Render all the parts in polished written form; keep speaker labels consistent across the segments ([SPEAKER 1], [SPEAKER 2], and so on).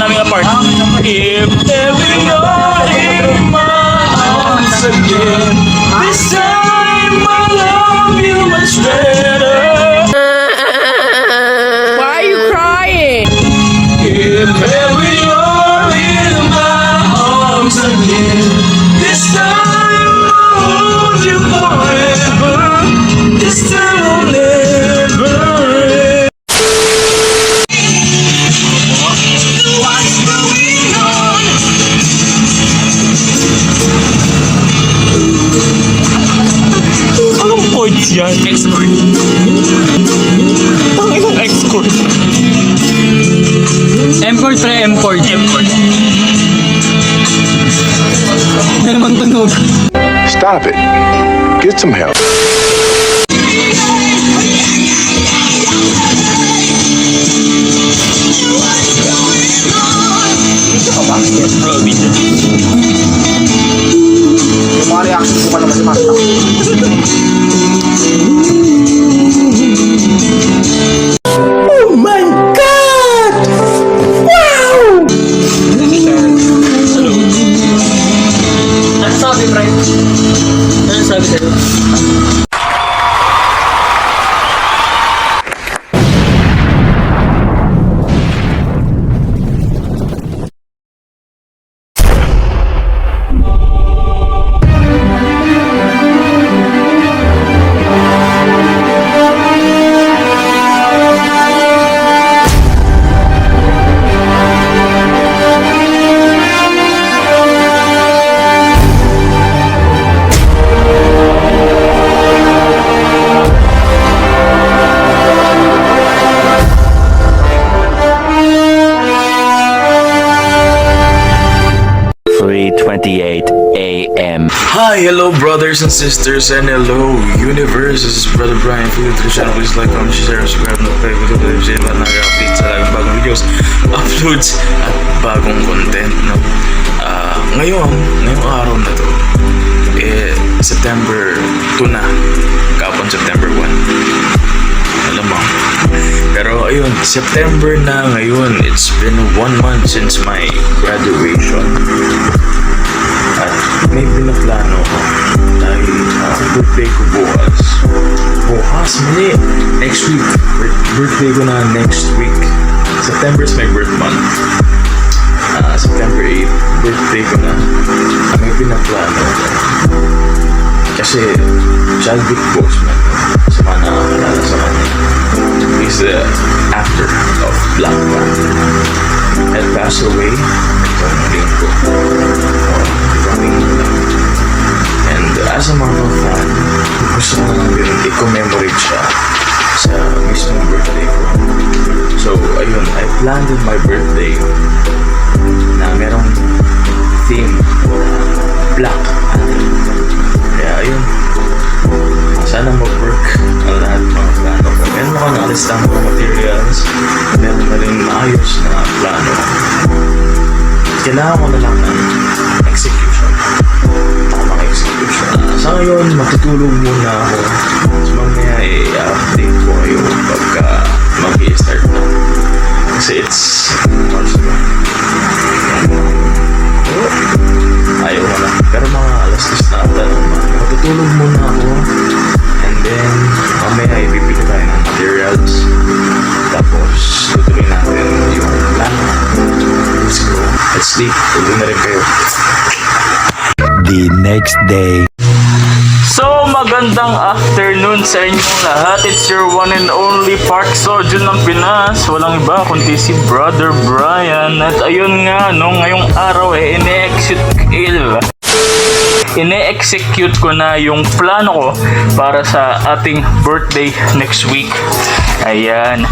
[SPEAKER 1] naming apart. If ever you're in my arms again, this time I love you much better.
[SPEAKER 2] Why are you crying?
[SPEAKER 1] If ever you're in my arms again, this time I'll hold you forever. This time I'll never end. What's going on? Anong points yan? X-chord. Anong X-chord?
[SPEAKER 2] M-chord pre, M-chord.
[SPEAKER 1] M-chord.
[SPEAKER 2] Ano naman tunog?
[SPEAKER 3] Stop it. Get some help.
[SPEAKER 4] Yung mga reaction ko pa naman si Marta.
[SPEAKER 2] Oh my God! Wow!
[SPEAKER 1] Hello. Ano sabi, Brian? Ano sabi sa'yo?
[SPEAKER 5] a.m.
[SPEAKER 1] Hi, hello brothers and sisters, and hello universe. This is Brother Brian. If you're new to the channel, please like, comment, share, subscribe, notify ko to sa iba nag-update sa laging bagong videos, uploads, at bagong content. No? Ngayong araw na to, September 2 na, kapon September 1. Alam mo. Pero ayun, September na ngayon. It's been 1 month since my graduation. At may pinaplano ko dahil birthday ko bukas. Mali. Next week. Birthday ko na next week. September is my birth month. September 8, birthday ko na. May pinaplano ko. Kasi Chadwick Boseman, sa mga nakakalala sa kanya, is the actor of Black Panther. Had passed away itong linggo. And as a Marvel fan, gusto ko naman din i-commemorate siya sa mismong birthday ko. So, ayun, I planned my birthday na merong theme na Black Panther. Kaya ayun, sana mag-work ang lahat ng mga plano ko. Meron ako nakalista ng mga materials, meron na rin maayos na plano. Kailangan ko na lang ng execution. Tamang execution. Sa ngayon, matutulog muna ako. So mamaya i-update ko kayo pagka mag-i-start na. Kasi it's March na. Ayaw ko na. Pero mga alas 10 na ata naman. Matutulog muna ako. And then, mamaya ibibili tayo ng materials. Tapos, tutuloy natin yung plano. Let's go. Let's sleep. Tuloy na rin kayo.
[SPEAKER 5] The next day.
[SPEAKER 1] So, magandang afternoon sa inyong lahat. It's your one and only Park Sojo ng Pinas. Walang iba kundi si Brother Brian. At ayun nga, no, ngayong araw ine-execute ko na yung plano ko para sa ating birthday next week. Ayan.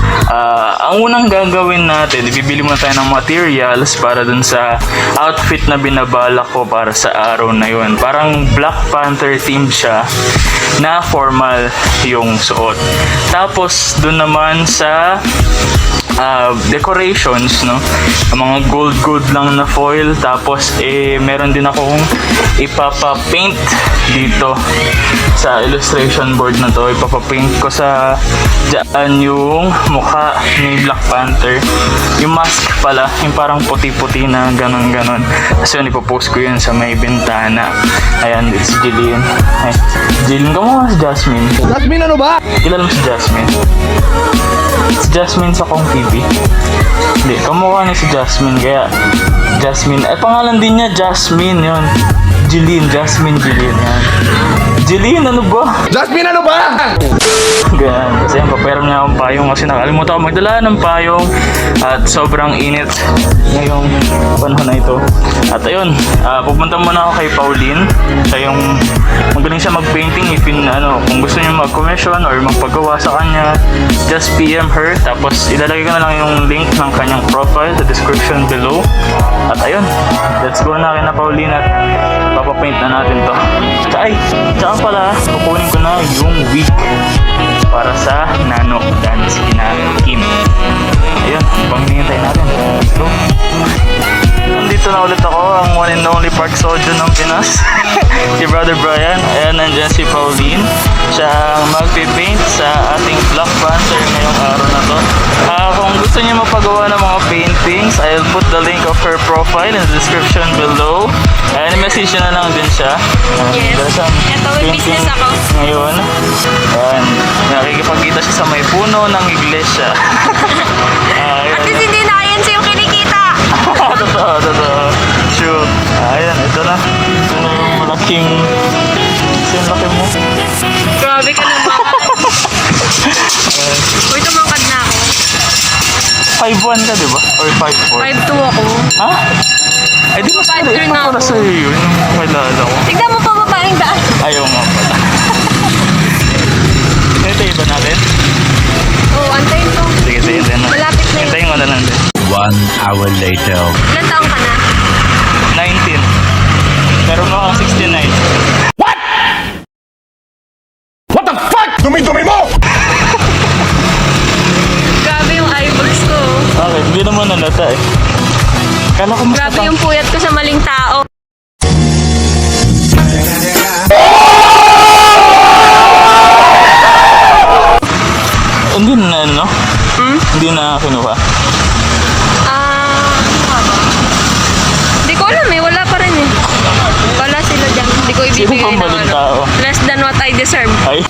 [SPEAKER 1] Ang unang gagawin natin, ibibili muna tayo ng materials para dun sa outfit na binabalak ko para sa araw na yun. Parang Black Panther themed siya na formal yung suot. Tapos dun naman sa decorations, no? Mga gold lang na foil. Tapos meron din akong ipapa-paint dito sa illustration board na to. Ipapa-paint ko sa dyan yung mukha ni Black Panther. Yung mask pala, yung parang puti-puti na ganon. Kasi yun, ipopost ko yun sa may bintana. Ayan, it's Jillian. Ay, Jillian, kamukha si Jasmine.
[SPEAKER 4] Jasmine, ano ba?
[SPEAKER 1] Kilala mo si Jasmine? Si Jasmine sa Kong TV. Hindi, kamukha niya si Jasmine. Kaya, Jasmine. Ay, pangalan din niya, Jasmine. Yun. Jasmine Jillian. Yan. Jillian, ano ba?
[SPEAKER 4] Jasmine, ano ba?
[SPEAKER 1] Ganyan. Kasi yan, paperam niya akong payong kasi nakalimutan ako magdala ng payong at sobrang init ngayong panahon na ito. At ayun, pupunta muna ako kay Pauline. Siya yung magaling siya mag-painting. Kung gusto niyo mag-commission or magpagawa sa kanya, just PM her. Tapos ilalagay ko na lang yung link ng kanyang profile sa description below. At ayun, let's go na kay na Pauline at papapaint na natin to. Tsaka pala, kukunin ko na yung wig para sa nano dance kina Kim. Ayun, pang hinihintay natin. Let's go. Nandito na ulit ako, ang one and only Park Sojo ng Pinas. Si Brother Brian. Ayan, nandyan si Pauline. Siya ang magpipaint sa ating Black Panther ngayong araw na to. Kung gusto niyo mapagawa ng mga paintings, I'll put the link of her profile in the description below. Ayan, message na lang din siya.
[SPEAKER 6] Yes. Ito, may business ako.
[SPEAKER 1] Ngayon, ayan, nakikipagkita siya sa may puno ng iglesia.
[SPEAKER 6] At least hindi na yan sa'yo kinikita.
[SPEAKER 1] Totoo. True. Ayan, ito na. Ito na yung malaking... Ito yung laki mo.
[SPEAKER 6] Grabe ka naman. Uy, tumangkad na ako.
[SPEAKER 1] 5'1 ka, di ba? Or 5'4?
[SPEAKER 6] 5'2 ako.
[SPEAKER 1] Ha? Ay, di mas
[SPEAKER 6] 5'3 na
[SPEAKER 1] pala
[SPEAKER 6] ako.
[SPEAKER 1] sa'yo yun. Yung kilala ko.
[SPEAKER 6] Tignan mo pa babaeng daan.
[SPEAKER 1] Ayaw nga pala. Hintayin ba natin?
[SPEAKER 6] Oo, antayin to.
[SPEAKER 1] Sige, hintayin na.
[SPEAKER 6] Malapit na yun.
[SPEAKER 1] Hintayin ko na lang din.
[SPEAKER 5] 1 hour later.
[SPEAKER 6] Ilan taong ka na?
[SPEAKER 1] 19. Pero mo akong 69.
[SPEAKER 3] What the fuck? Dumi-dumi mo!
[SPEAKER 6] Grabe yung eyeballs ko.
[SPEAKER 1] Okay, hindi naman nalata eh. Kala ko mas
[SPEAKER 6] Grabe yung puyat ko sa maling tao.
[SPEAKER 1] Hindi na, no? Hindi na kinuha.
[SPEAKER 6] Ano nga ba? Hindi ko alam eh, wala pa rin eh. Wala sila dyan. Hindi ko
[SPEAKER 1] Sino
[SPEAKER 6] ibibigay
[SPEAKER 1] pang
[SPEAKER 6] ng
[SPEAKER 1] maling tao?
[SPEAKER 6] less than what I deserve.
[SPEAKER 1] Ay.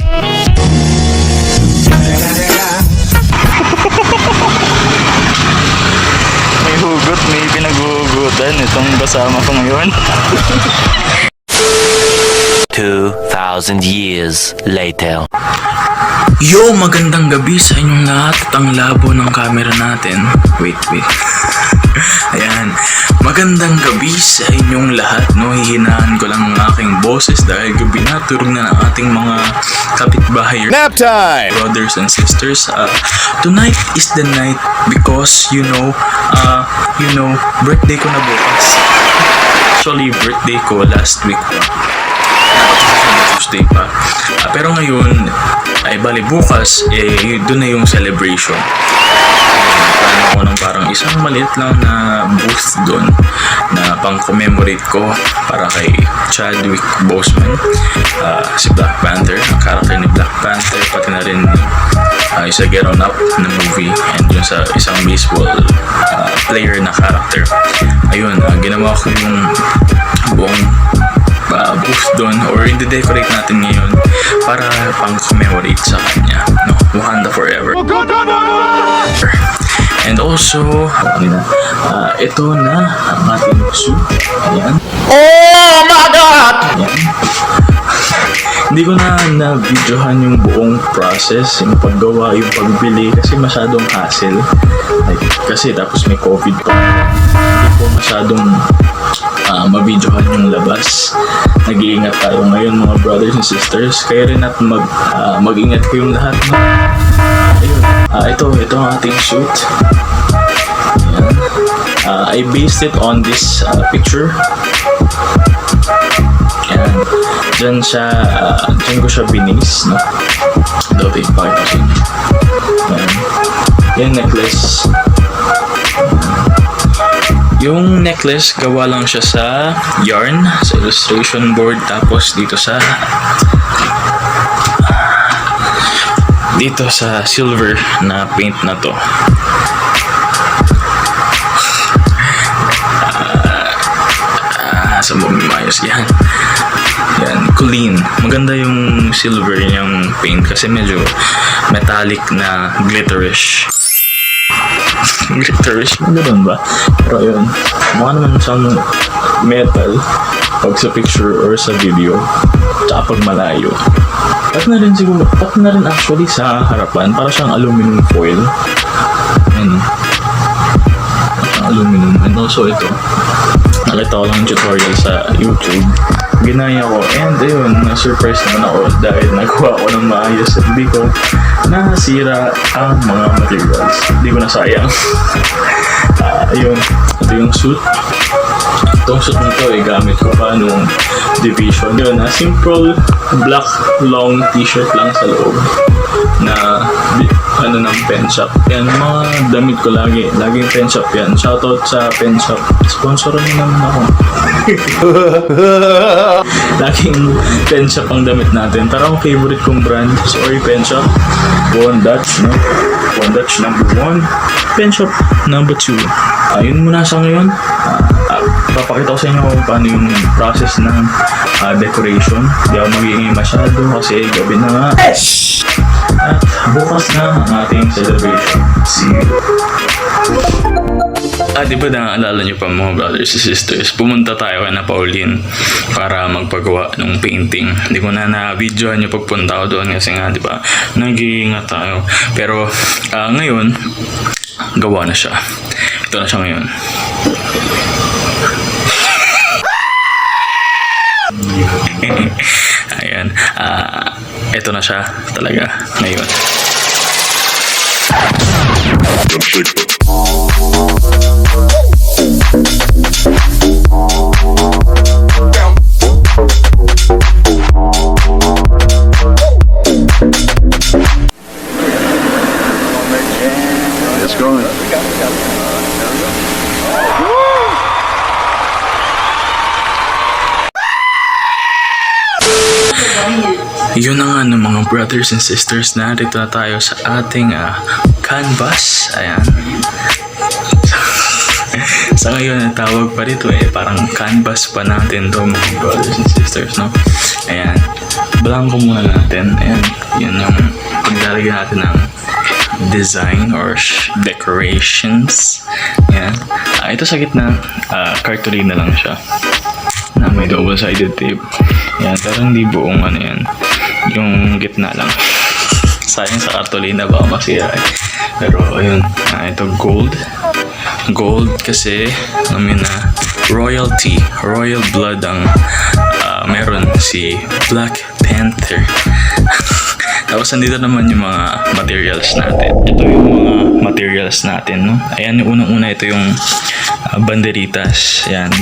[SPEAKER 1] May hugot, may pinaghuhugutan itong kasama ko ngayon.
[SPEAKER 5] 2,000 years later.
[SPEAKER 1] Yo, magandang gabi sa inyong lahat at ang labo ng camera natin. Wait. Ayan, magandang gabi sa inyong lahat, no? Hihinaan ko lang ang aking boses dahil gabi na, turong na ng ating mga kapitbahay,
[SPEAKER 3] Nap time!
[SPEAKER 1] brothers and sisters. Tonight is the night because, birthday ko na bukas. Actually, birthday ko last week pa. Tuesday pa. Pero ngayon, ay bali bukas, doon na yung celebration. Plano ko ng parang isang maliit lang na booth doon na pang-commemorate ko para kay Chadwick Boseman, si Black Panther, ang character ni Black Panther, pati na rin yung sa Get On Up na movie and yung sa isang baseball player na character. Ayun, ginawa ko yung buong booth doon or i-decorate natin ngayon para pang-commemorate sa kanya, no? Wakanda forever. And also, ito na ang ating suit. Ayan.
[SPEAKER 3] Oh my God!
[SPEAKER 1] Ayan. Hindi ko na-videohan yung buong process, yung paggawa, yung pagbili kasi masyadong hassle. Kasi tapos may COVID pa. Hindi ko masyadong ma-videohan yung labas. Nag-iingat tayo ngayon mga brothers and sisters. Kaya rin at mag-ingat kayong lahat. Ayun. Ito ang ating shoot. Ayan. I based it on this picture. Ayan. Diyan ko siya binis, no? Ito, ipakita ko sa inyo. Ayan. Yung necklace. Yung necklace, gawa lang siya sa yarn, sa illustration board, tapos dito sa silver na paint na to. Sa mamayos yan. Yan, clean. Maganda yung silver niyang paint kasi medyo metallic na glitterish. Glitterish, ganoon ba? Pero yun, mukha naman siyang metal pag sa picture or sa video, tsaka pag malayo. Pat na rin siguro, pat na rin actually sa harapan, para siyang aluminum foil. Yan. Aluminum. And also ito, nakita ko lang yung tutorial sa YouTube. Ginaya ko, and ayun, na-surprise naman ako dahil nagawa ko ng maayos at hindi ko nasira ang mga materials. Hindi ko nasayang. Ayun, ito yung suit. Itong suit na ito ay gamit ko pa nung division. Yun, simple black long t-shirt lang sa loob na ng pen shop. Yan, mga damit ko lagi. Laging pen shop yan. Shoutout sa pen shop. Sponsoran niyo naman ako. Laging pen shop ang damit natin. Parang favorite kong brand. Sorry, pen shop. One Dutch, no? One Dutch number 1. Pen shop number 2. Ayun muna sa ngayon. Papakita ko sa inyo kung paano yung process ng decoration. Hindi ako magiging masyado kasi gabi na nga. At bukas na ang ating celebration. See you. Di ba naaalala nyo pa mga brothers and sisters, pumunta tayo kay na Pauline para magpagawa ng painting. Hindi ko na na-videoan yung pagpunta ko doon kasi nga, di ba, nag-iingat tayo. Pero ngayon, gawa na siya. Ito na siya ngayon. Ayan. Ito na siya talaga ngayon.
[SPEAKER 3] It's going.
[SPEAKER 1] Yun na nga ng mga brothers and sisters, narito na tayo sa ating canvas. Ayan. Sa ngayon, ang tawag pa rito parang canvas pa natin to mga brothers and sisters, no? Ayan. Blanco muna natin. Ayan. Yun yung paglalagyan natin ng design or decorations. Ayan. Ito sa gitna, cartolina lang siya na may double-sided tape. Yan, pero hindi buong yan. Yung gitna lang. Sayang sa cartolina, baka masira Pero ayun, ito gold. Gold kasi namin na royalty, royal blood ang meron si Black Panther. Tapos nandito naman yung mga materials natin. Ito yung mga materials natin, no? Ayan, yung unang-una ito yung banderitas. Ayan.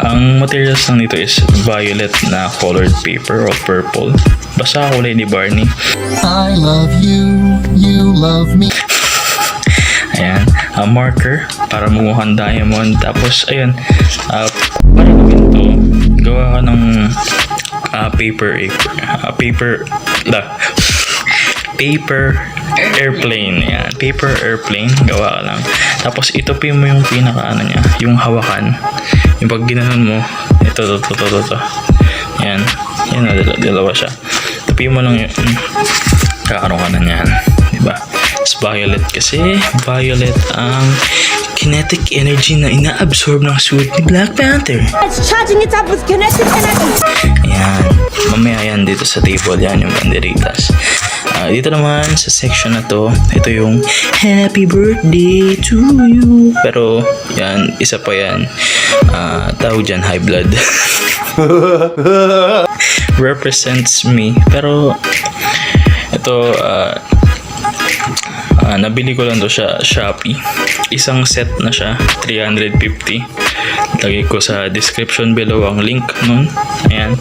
[SPEAKER 1] Ang materials lang nito is violet na colored paper or purple. Basta kulay ni Barney.
[SPEAKER 2] I love you, you love me.
[SPEAKER 1] Ayan. Marker para mumukhang diamond. Tapos, ayan. Para namin to, gawa ka ng paper airplane. Yan. Paper airplane. Gawa ka lang. Tapos itupin mo yung pinaka niya. Yung hawakan. Yung pag ginanon mo. Ito. Yan. Yan na. Dalawa siya. Tupin mo lang yun. Kakaroon ka na yan. Diba? It's violet kasi. Violet ang kinetic energy na ina-absorb ng suit ni Black Panther.
[SPEAKER 7] It's charging it up with kinetic energy.
[SPEAKER 1] Ayan. Mamaya yan dito sa table. Yan yung banderitas. Dito naman sa section na to, ito yung happy birthday to you. Pero yan, isa pa yan. Tawag dyan, high blood. Represents me. Pero ito, nabili ko lang to sa Shopee. Isang set na siya, 350. Lagay ko sa description below ang link nun. Ayan.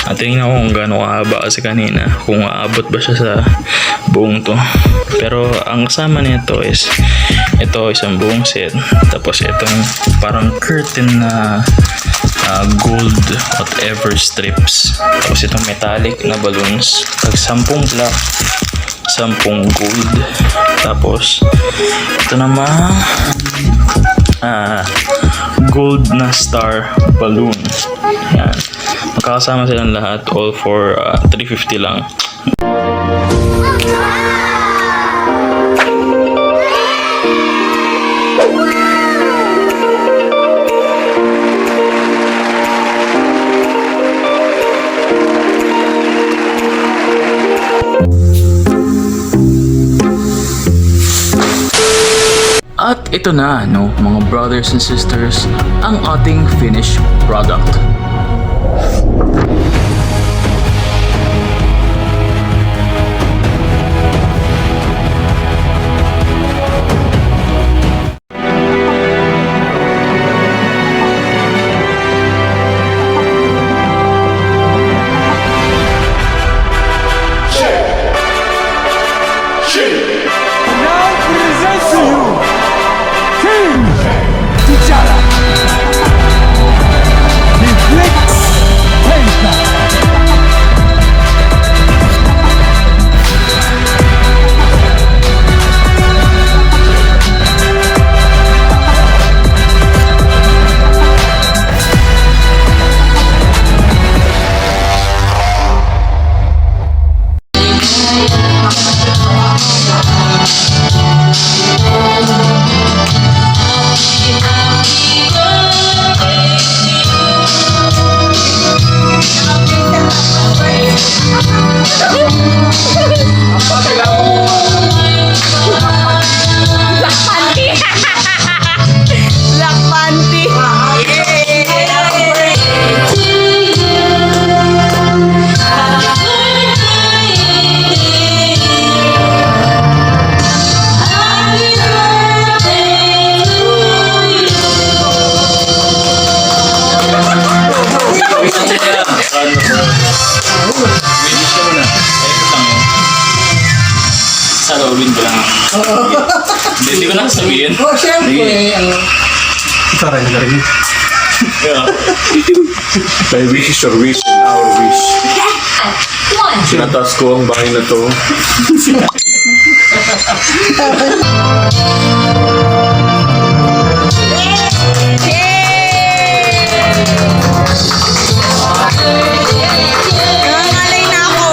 [SPEAKER 1] At tingnan ko kung gaano kahaba kasi kanina. Kung aabot ba siya sa buong to. Pero ang kasama nito is ito isang buong set. Tapos itong parang curtain na gold whatever strips. Tapos itong metallic na balloons. Tag 10 black, 10 gold. Tapos ito naman gold na star balloon. Yan. Magkakasama silang lahat all for 350 lang. At ito na, no, mga brothers and sisters, ang ating finished product. Sarawin ko lang. Hindi ko na sabihin.
[SPEAKER 4] Oh, syempre.
[SPEAKER 3] Saray na rin.
[SPEAKER 1] Yeah.
[SPEAKER 3] My wish is your wish and our wish. Sinatas ko ang bahay na to.
[SPEAKER 7] Nangalay na ako.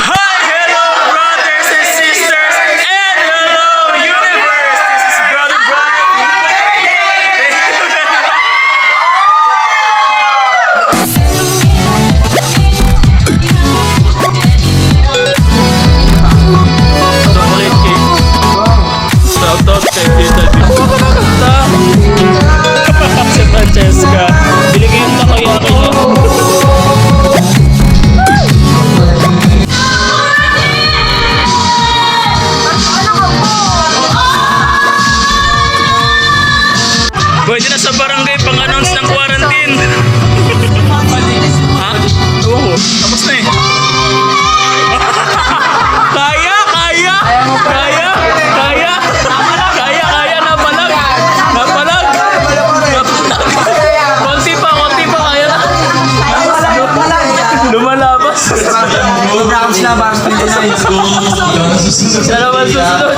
[SPEAKER 1] Hello, brothers and sisters, and hello, universe. This is Brother Brian. Shout out kay Tita si Francesca. Binigyan na kaya kayo. Pwede na sa barangay pang-announce ng quarantine. Ha? Oo, tapos na eh. Kaya, kaya, kaya, kaya, kaya, napalag. Napalag. Konti pa, kaya na. Lumalabas. Salamat susunod.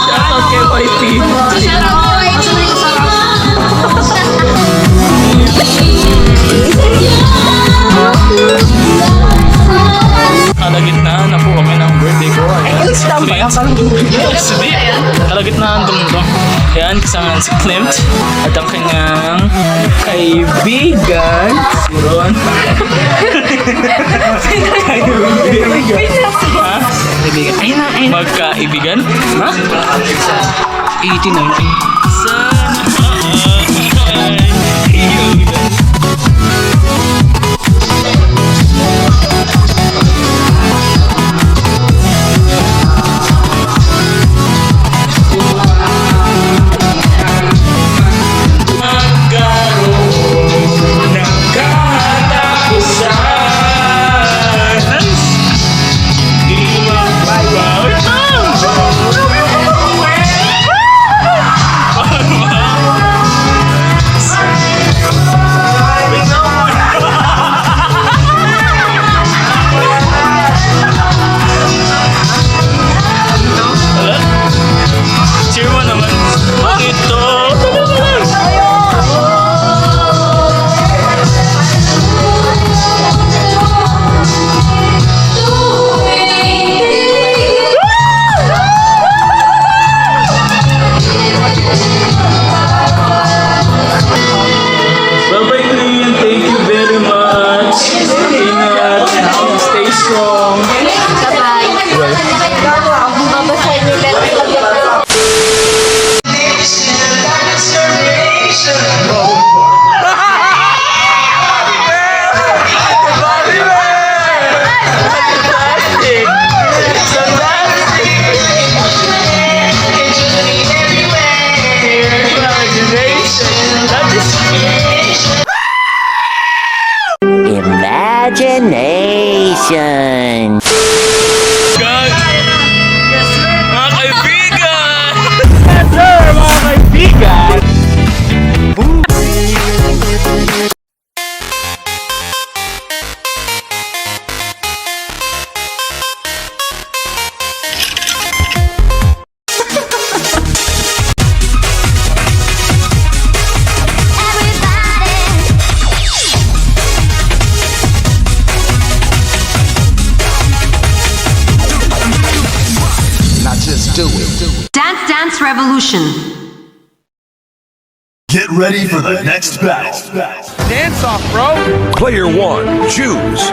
[SPEAKER 1] Shoutout kay YP. Kalagitnaan na po kami ng birthday ko. Ayan.
[SPEAKER 8] Sabi, kalagitnaan doon mo to. Ayan, kasama si Clint at ang kanyang kaibigan. Si Ron. Ha? Kaibigan. Ayun na, ayun. Magkaibigan? Ha? 89. Sana cheer mo naman. Ito. Bye-bye, Clint. Thank you very much. Ingat. Stay strong.
[SPEAKER 5] Imagination.
[SPEAKER 8] Guys! Mga kaibigan! Yes, sir! Mga kaibigan!
[SPEAKER 2] Now just do it.
[SPEAKER 9] Dance Dance Revolution.
[SPEAKER 10] Get ready for the next battle.
[SPEAKER 4] Dance off, bro.
[SPEAKER 10] Player one, choose.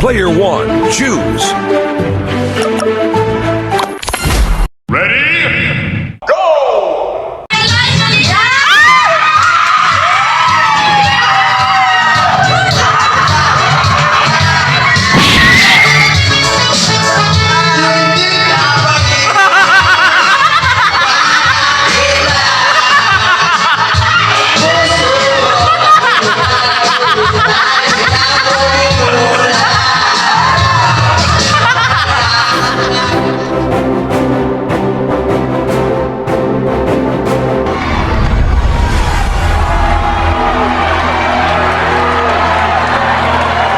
[SPEAKER 10] Player one, choose.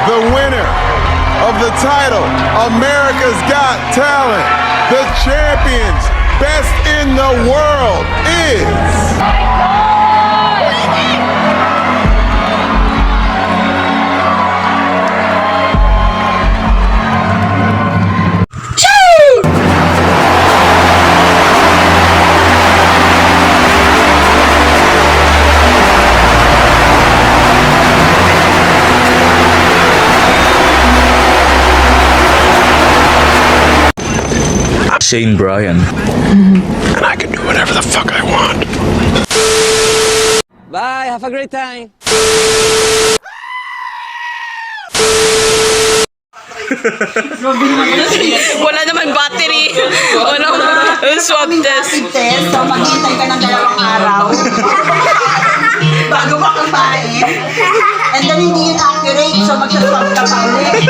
[SPEAKER 10] The winner of the title, America's Got Talent, the champions, best in the world is...
[SPEAKER 1] Shane Bryan.
[SPEAKER 10] And I can do whatever the fuck I want.
[SPEAKER 4] Bye. Have a great time.
[SPEAKER 6] Wala naman battery. Walang swab test.
[SPEAKER 7] So, maghintay ka ng 2 araw.
[SPEAKER 9] bago makakain. And then hindi yun accurate, so magsaswab ka pa ulit.